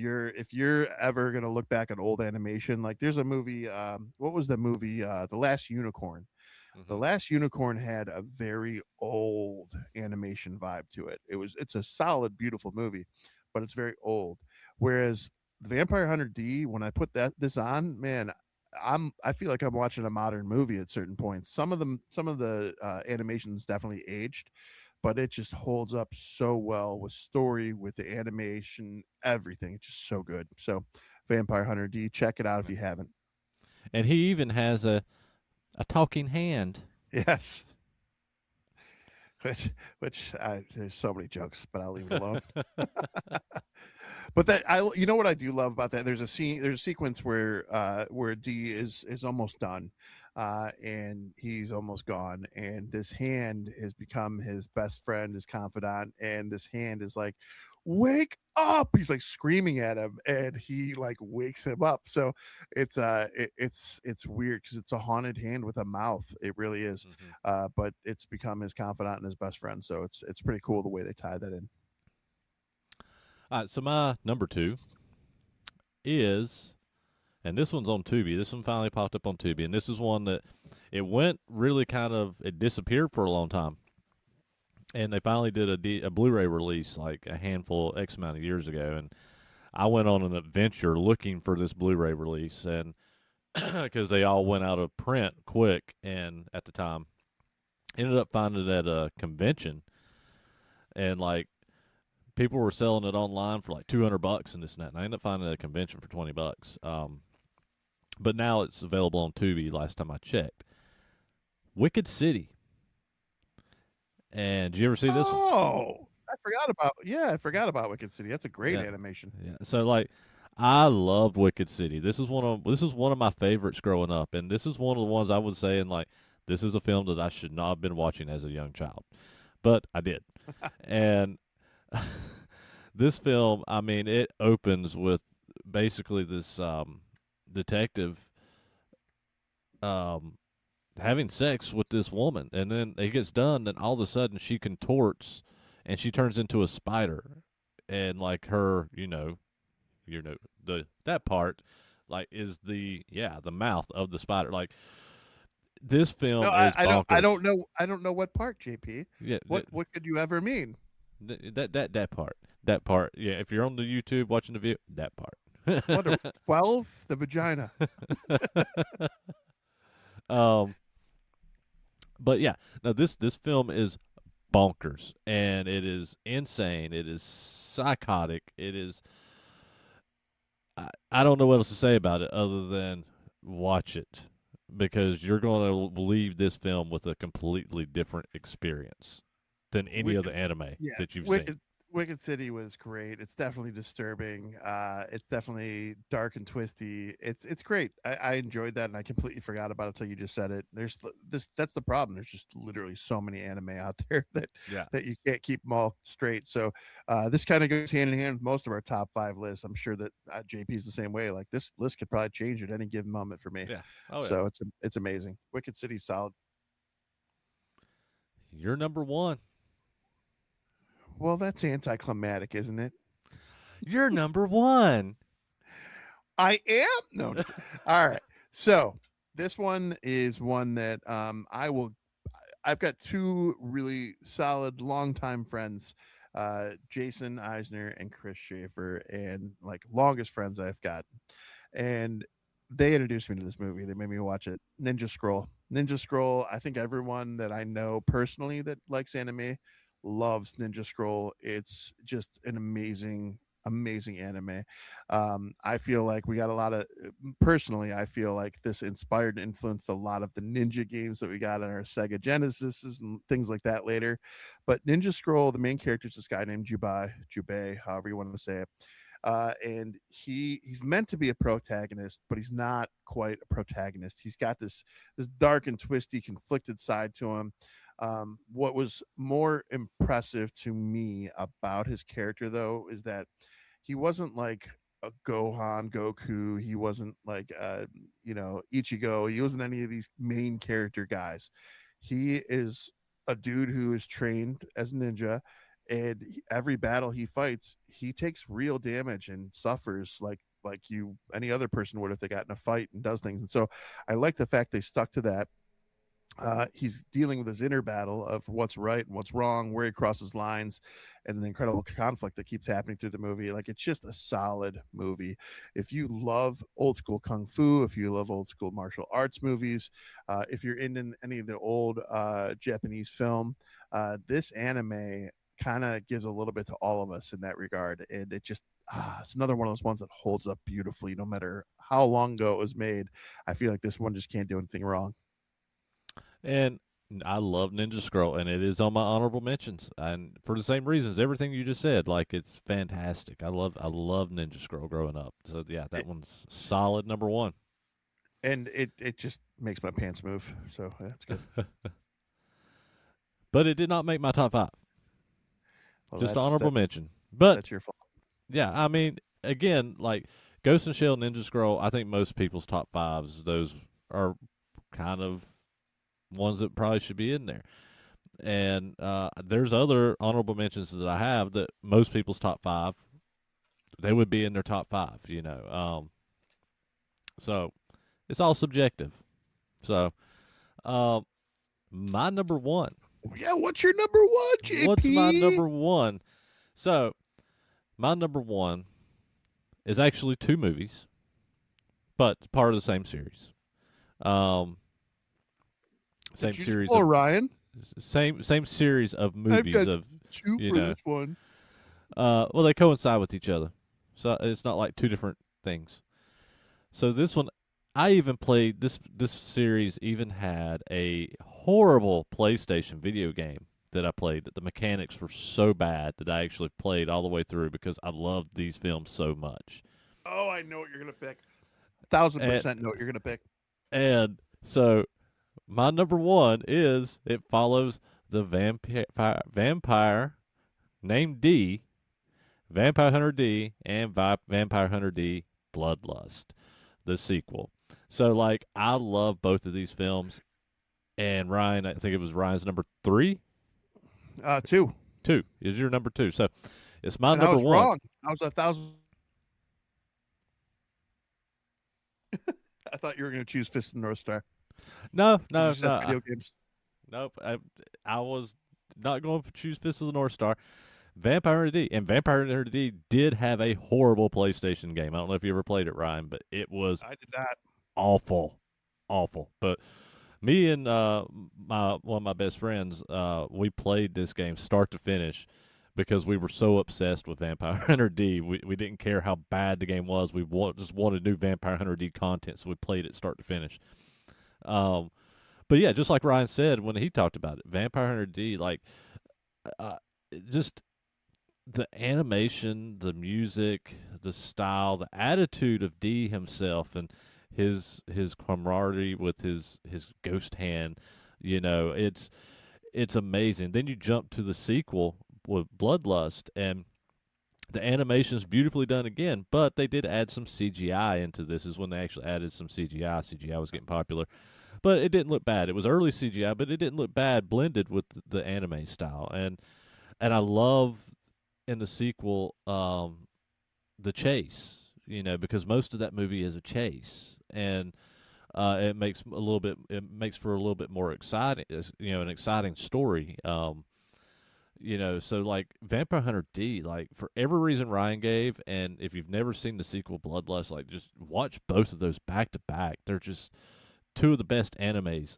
you're ever gonna look back at old animation, like there's a movie, what was the movie? The Last Unicorn. The Mm-hmm. Last Unicorn had a very old animation vibe to it. It's a solid, beautiful movie, but it's very old. Whereas the Vampire Hunter D, when I put this on, man, I feel like I'm watching a modern movie at certain points. Some of the animations definitely aged, but it just holds up so well with story, with the animation, everything. It's just so good. So, Vampire Hunter D, check it out if you haven't. And he even has a talking hand. Yes, there's so many jokes, but I'll leave it alone. But you know what I do love about that? There's a sequence where D is almost done, and he's almost gone, and this hand has become his best friend, his confidant, and this hand is like, "Wake up!" He's like screaming at him, and he like wakes him up. So it's weird because it's a haunted hand with a mouth. It really is, Mm-hmm. but it's become his confidant and his best friend. So it's pretty cool the way they tie that in. All right, so my number two is, and this one's on Tubi. This one finally popped up on Tubi, and this is one that it went really kind of it disappeared for a long time, and they finally did a Blu-ray release like a handful X amount of years ago, and I went on an adventure looking for this Blu-ray release, and because they all went out of print quick, and at the time ended up finding it at a convention, and like people were selling it online for like $200 and this and that, and I ended up finding it at a convention for $20. But now it's available on Tubi. Last time I checked, Wicked City. And did you ever see this one? Oh, I forgot about Wicked City. That's a great Yeah, animation. yeah. So like, I loved Wicked City. This is one of my favorites growing up, and this is one of the ones I would say, and like, this is a film that I should not have been watching as a young child, but I did. And this film, I mean, it opens with basically this detective um, having sex with this woman, and then it gets done, and all of a sudden she contorts and she turns into a spider, and like her, the that part, like is the mouth of the spider. Like this No, film is bonkers. I don't know what part, JP. Yeah, What could you ever mean? that part. Yeah, if you're on the YouTube watching the video, that What are part. we, 12? The vagina. um, but yeah, no, this film is bonkers, and it is insane. It is psychotic. It is. I don't know what else to say about it other than watch it because you're going to leave this film with a completely different experience than any other Wicked, anime yeah, that you've seen. Wicked City was great. It's definitely disturbing. It's definitely dark and twisty. It's great. I enjoyed that, and I completely forgot about it until you just said it. There's this. That's the problem. There's just literally so many anime out there Yeah. that you can't keep them all straight. So this kind of goes hand in hand with most of our top five lists. I'm sure that JP's the same way. Like this list could probably change at any given moment for me. Yeah. Oh, yeah. So it's amazing. Wicked City's solid. You're number one. Well, that's anticlimactic, isn't it? You're number one. I am no. No. All right. So this one is one that I will. I've got two really solid longtime friends, Jason Eisner and Chris Schaefer, and like longest friends I've got. And they introduced me to this movie. They made me watch it. Ninja Scroll. Ninja Scroll. I think everyone that I know personally that likes anime loves Ninja Scroll. It's just an amazing anime. I feel like we got a lot of personally, I feel like this inspired and influenced a lot of the ninja games that we got on our Sega Genesis and things like that later. But Ninja Scroll, the main character is this guy named Jubei, however you want to say it. And he's meant to be a protagonist, but he's not quite a protagonist. He's got this dark and twisty, conflicted side to him. What was more impressive to me about his character, though, is that he wasn't like a Gohan, Goku. He wasn't like Ichigo. He wasn't any of these main character guys. He is a dude who is trained as a ninja, and every battle he fights, he takes real damage and suffers like you any other person would if they got in a fight and does things. And so I like the fact they stuck to that. He's dealing with his inner battle of what's right and what's wrong, where he crosses lines, and the incredible conflict that keeps happening through the movie. Like it's just a solid movie. If you love old school kung fu, if you love old school martial arts movies, if you're into any of the old Japanese film, this anime kind of gives a little bit to all of us in that regard. And it just it's another one of those ones that holds up beautifully, no matter how long ago it was made. I feel like this one just can't do anything wrong. And I love Ninja Scroll, and it is on my honorable mentions, and for the same reasons, everything you just said. Like it's fantastic. I love Ninja Scroll growing up. So yeah, that one's solid number one. And it just makes my pants move. So that's good. But it did not make my top five. Well, Just honorable mention. But that's your fault. yeah, I mean, again, like Ghost in Shell, Ninja Scroll. I think most people's top fives. Those are kind of ones that probably should be in there. And there's other honorable mentions that I have that most people's top five, they would be in their top five, So it's all subjective. So my number one. Yeah, what's your number one, JP? What's my number one? So my number one is actually two movies, but part of the same series. Same series. Ryan. Same series of movies I've got of two for this one. well, they coincide with each other, so it's not like two different things. So this one, I even played this series. Even had a horrible PlayStation video game that I played. The mechanics were so bad that I actually played all the way through because I loved these films so much. Oh, I know what you're gonna pick. 1,000% know what you're gonna pick. And so my number one is it follows the vampire named D, Vampire Hunter D, and Vampire Hunter D Bloodlust, the sequel. So, like, I love both of these films. And Ryan, I think it was Ryan's number three? Two. Two is your number two. So, it's my And number I was one. wrong. I was 1,000. I thought you were going to choose Fist of the North Star. No. Video games. Nope. I was not going to choose Fist of the North Star. Vampire Hunter D. And Vampire Hunter D did have a horrible PlayStation game. I don't know if you ever played it, Ryan, but it was I did not. awful. But me and one of my best friends, we played this game start to finish because we were so obsessed with Vampire Hunter D. We didn't care how bad the game was. We just wanted new Vampire Hunter D content, so we played it start to finish. Um, but yeah, just like Ryan said when he talked about it, Vampire Hunter D, like, uh, just the animation, the music, the style, the attitude of D himself, and his camaraderie with his ghost hand. It's amazing. Then you jump to the sequel with Bloodlust, and the animation is beautifully done again, but they did add some CGI into this. Is when they actually added some CGI. CGI was getting popular, but it didn't look bad. It was early CGI, but it didn't look bad blended with the anime style. And I love in the sequel the chase. Because most of that movie is a chase, and it makes for a little bit more exciting, an exciting story. So like Vampire Hunter D, like for every reason Ryan gave, and if you've never seen the sequel Bloodlust, like just watch both of those back to back. They're just two of the best animes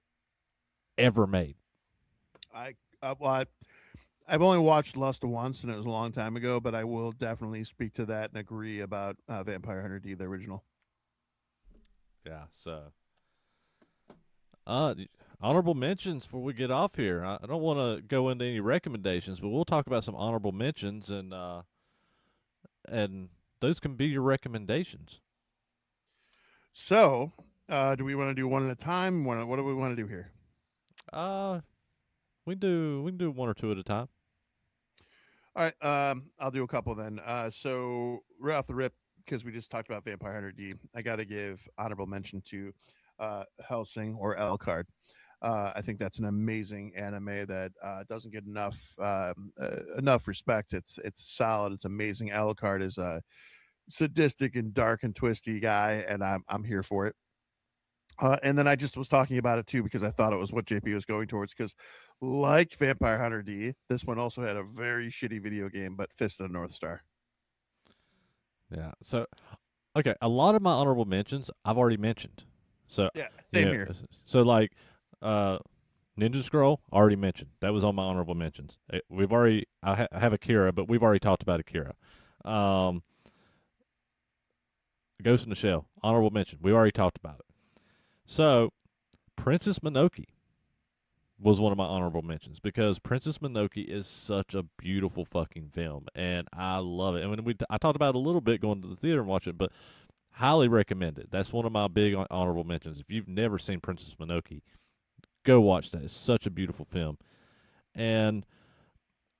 ever made. I well, I've only watched Lust once, and it was a long time ago. But I will definitely speak to that and agree about Vampire Hunter D, the original. Yeah. So, uh, honorable mentions before we get off here. I don't want to go into any recommendations, but we'll talk about some honorable mentions, and those can be your recommendations. So, do we want to do one at a time? What do we want to do here? Uh, we can do one or two at a time. All right, I'll do a couple then. So right off the rip, because we just talked about Vampire Hunter D, I got to give honorable mention to Helsing or Elcard. I think that's an amazing anime that doesn't get enough respect. It's solid. It's amazing. Elcard is a sadistic and dark and twisty guy, and I'm here for it. And then I just was talking about it too because I thought it was what JP was going towards. Because, like Vampire Hunter D, this one also had a very shitty video game, but Fist of the North Star. Yeah. So, okay, a lot of my honorable mentions I've already mentioned. So, Yeah, you same know, here. so like, uh, Ninja Scroll already mentioned. That was on my honorable mentions. I have Akira, but we've already talked about Akira. Um, Ghost in the Shell, honorable mention. We already talked about it. So, Princess Mononoke was one of my honorable mentions because Princess Mononoke is such a beautiful fucking film, and I love it. And I talked about it a little bit going to the theater and watching it, but highly recommend it. That's one of my big honorable mentions. If you've never seen Princess Mononoke, go watch that. It's such a beautiful film. And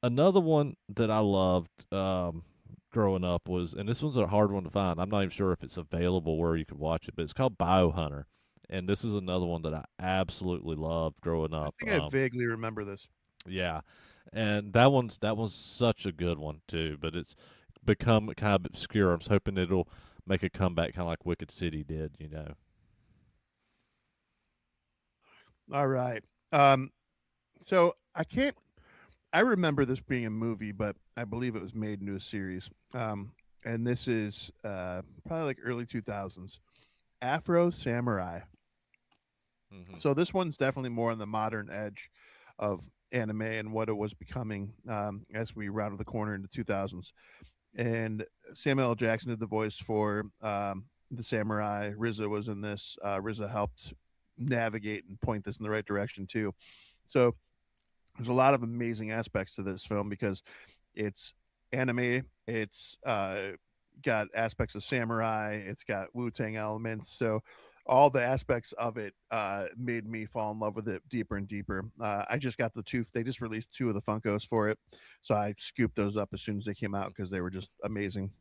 another one that I loved growing up was, and this one's a hard one to find. I'm not even sure if it's available where you could watch it, but it's called Biohunter. And this is another one that I absolutely loved growing I up. think I vaguely remember this. Yeah, and that one's such a good one too. But it's become kind of obscure. I'm just hoping it'll make a comeback, kind of like Wicked City did. All right. Um, so I can't. I remember this being a movie, but I believe it was made into a series. And this is probably like early 2000s. Afro Samurai. Mm-hmm. So this one's definitely more on the modern edge of anime and what it was becoming as we rounded the corner into 2000s. And Samuel L. Jackson did the voice for the samurai. RZA was in this. RZA helped navigate and point this in the right direction too. So there's a lot of amazing aspects to this film because it's anime. It's got aspects of samurai. It's got Wu Tang elements. So all the aspects of it made me fall in love with it deeper and deeper. I just got the two. They just released two of the Funkos for it, so I scooped those up as soon as they came out because they were just amazing.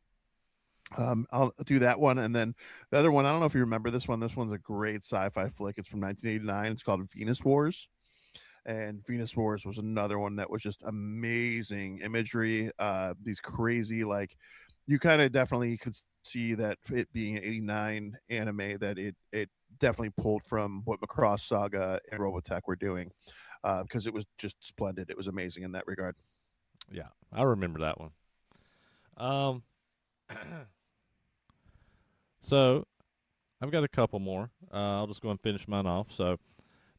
I'll do that one, and then the other one. I don't know if you remember this one. This one's a great sci-fi flick. It's from 1989. It's called Venus Wars, and Venus Wars was another one that was just amazing imagery. These crazy, like, you kind of definitely could see that it being an 89 anime, that it definitely pulled from what Macross Saga and Robotech were doing, because it was just splendid. It was amazing in that regard. Yeah, I remember that one. Um, so I've got a couple more. I'll just go and finish mine off. So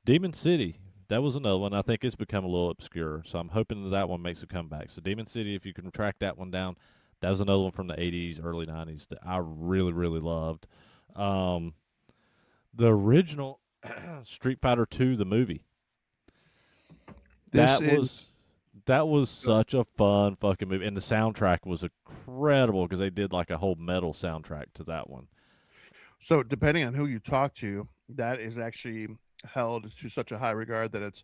Demon City, that was another one. I think it's become a little obscure, so I'm hoping that one makes a comeback. So Demon City, if you can track that one down, that was another one from the '80s, early '90s that I really, really loved. Um, the original. Street Fighter 2 the movie. This That is was that was such a fun fucking movie, and the soundtrack was incredible because they did like a whole metal soundtrack to that one. so depending on who you talk to, that is actually held to such a high regard that it's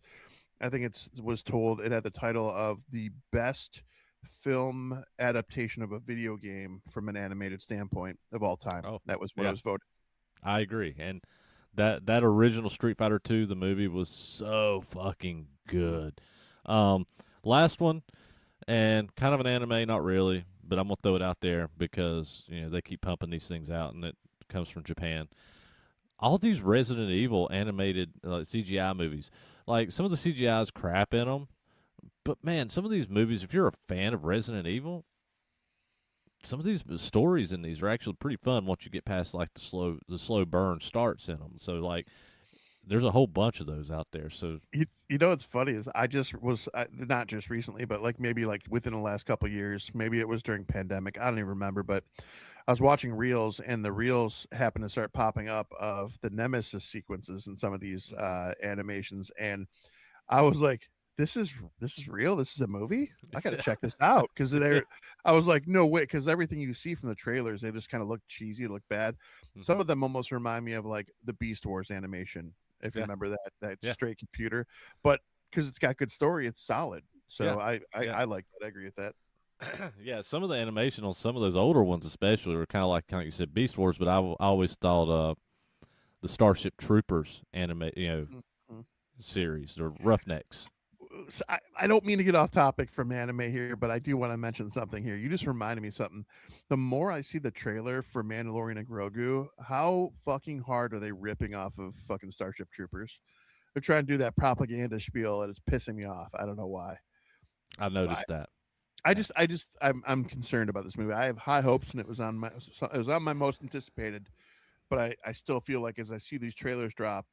I think it's was told it had the title of the best film adaptation of a video game from an animated standpoint of all time. Oh, That was what it yeah, was voted. I agree. And that original Street Fighter 2 the movie was so fucking Mhm. good. Um, last one, and kind of an anime, not really, but I'm gonna throw it out there because they keep pumping these things out, and it comes from Japan. All these Resident Evil animated CGI movies, like some of the CGI is crap in them, but man, some of these movies, if you're a fan of Resident Evil, some of these stories in these are actually pretty fun once you get past like the slow burn starts in them. So like, there's a whole bunch of those out there. So You know what's funny is I just was not just recently, but like maybe like within the last couple of years, maybe it was during pandemic. I don't even remember, but I was watching reels, and the reels happened to start popping up of the Nemesis sequences in some of these animations, and I was like, this is real. This is a movie. I got to check this out because they're. I was like, no way, because everything you see from the trailers, they just kind of look cheesy, look bad. mm-hmm. Some of them almost remind me of like the Beast Wars animation, if you Yeah, remember that yeah, straight computer, but because it's got good story, it's solid. yeah, So yeah. I like that. I agree with that. Yeah, some of the animation on some of those older ones, especially, were kind of you said Beast Wars, but I always thought the Starship Troopers Mhm. series or Roughnecks. So I don't mean to get off topic from anime here, but I do want to mention something here. You just reminded me something. The more I see the trailer for Mandalorian and Grogu, how fucking hard are they ripping off of fucking Starship Troopers? They're trying to do that propaganda spiel, and it's pissing me off. I don't know why. I I, noticed that. Yeah, I'm concerned about this movie. I have high hopes, and it was on my most anticipated. But I still feel like as I see these trailers drop,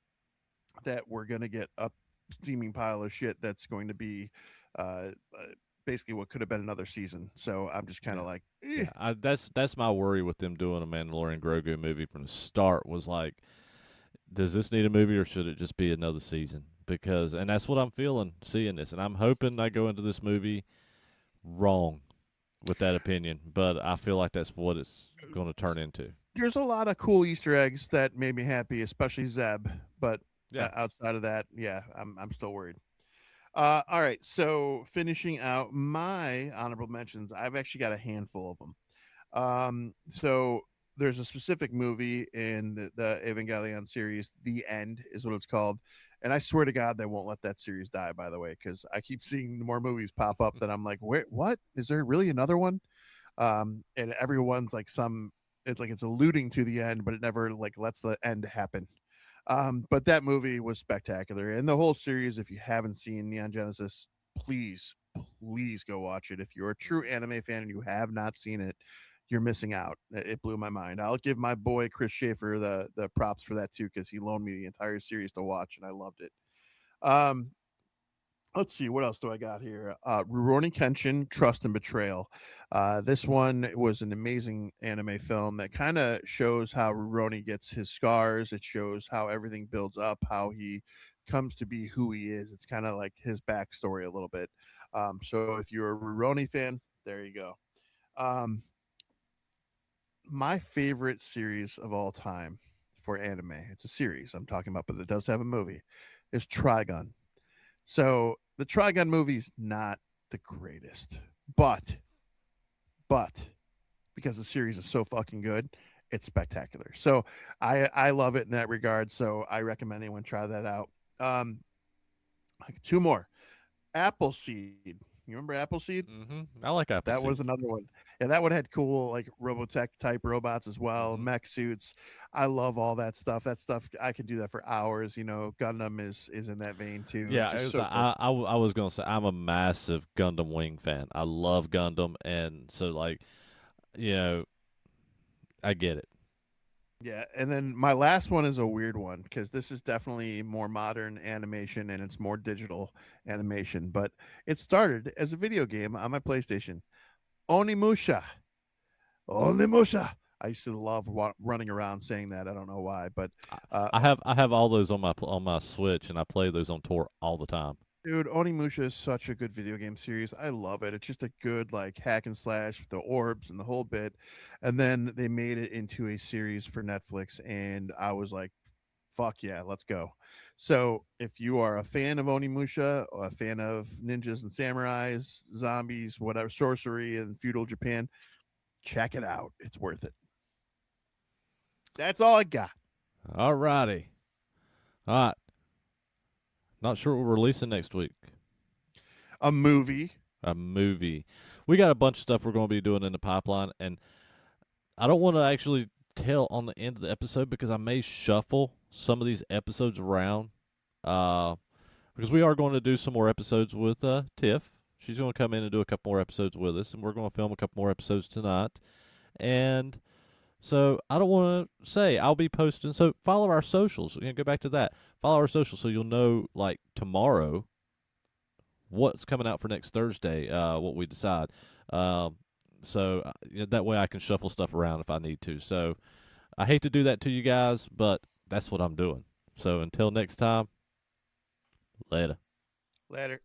that we're gonna get a steaming pile of shit that's going to be uh, uh, basically what could have been another season. So I'm just kind yeah, of like, yeah. That's my worry with them doing a Mandalorian Grogu movie from the start was like, does this need a movie or should it just be another season? Because and that's what I'm feeling seeing this, and I'm hoping I go into this movie wrong with that opinion, but I feel like that's what it's going to turn into. there's a lot of cool Easter eggs that made me happy, especially Zeb. But Yeah. outside of that, yeah, I'm still worried. All right, so finishing out my honorable mentions, I've actually got a handful of them. So there's a specific movie in the Evangelion series, The End is what it's called. And I swear to God, they won't let that series die, by the way, because I keep seeing more movies pop up that I'm like, wait, what? Is there really another one? And everyone's like it's like it's alluding to the end, but it never like lets the end happen. But that movie was spectacular. And the whole series, if you haven't seen Neon Genesis, please, please go watch it. If you're a true anime fan and you have not seen it, you're missing out. It blew my mind. I'll give my boy Chris Schaefer the props for that too, because he loaned me the entire series to watch and I loved it. Um, let's see what else do I got here. Rurouni Kenshin, Trust and Betrayal. This one was an amazing anime film that kind of shows how Rurouni gets his scars. It shows how everything builds up, how he comes to be who he is. It's kind of like his backstory a little bit. So if you're a Rurouni fan, there you go. Um, my favorite series of all time for anime, it's a series I'm talking about, but it does have a movie, is Trigun. So the Trigun movie's not the greatest, but because the series is so fucking good, it's spectacular. So I love it in that regard. So I recommend anyone try that out. Um, two more. Appleseed. You remember Appleseed? I like That Appleseed. was another one. And that one had cool like Robotech type robots as well, Mm-hmm. mech suits. I love all that stuff. That stuff I could do that for hours. Gundam is in that vein too. Yeah, Just so good. I was gonna say I'm a massive Gundam Wing fan. I love Gundam, and so like you know I get it. Yeah, and then my last one is a weird one because this is definitely more modern animation and it's more digital animation, but it started as a video game on my PlayStation. Onimusha. Onimusha. I used to love running around saying that. I don't know why, but I, uh, I have all those on my Switch, and I play those on tour all the time. dude, Onimusha is such a good video game series. I love it. It's just a good like hack and slash with the orbs and the whole bit. And then they made it into a series for Netflix, and I was like, fuck yeah, let's go. So if you are a fan of Onimusha, or a fan of ninjas and samurais, zombies, whatever, sorcery and feudal Japan, check it out. It's worth it. That's all I got. All righty. All right. Not sure what we're releasing next week. A movie. A movie. We got a bunch of stuff we're going to be doing in the pipeline, and I don't want to actually tell on the end of the episode because I may shuffle some of these episodes around. Because we are going to do some more episodes with Tiff. She's going to come in and do a couple more episodes with us, and we're going to film a couple more episodes tonight. And so I don't want to say I'll be posting. So follow our socials. Go back to that. Follow our socials so you'll know like tomorrow what's coming out for next Thursday. What we decide. That way I can shuffle stuff around if I need to. So I hate to do that to you guys, but that's what I'm doing. So until next time, later. Later.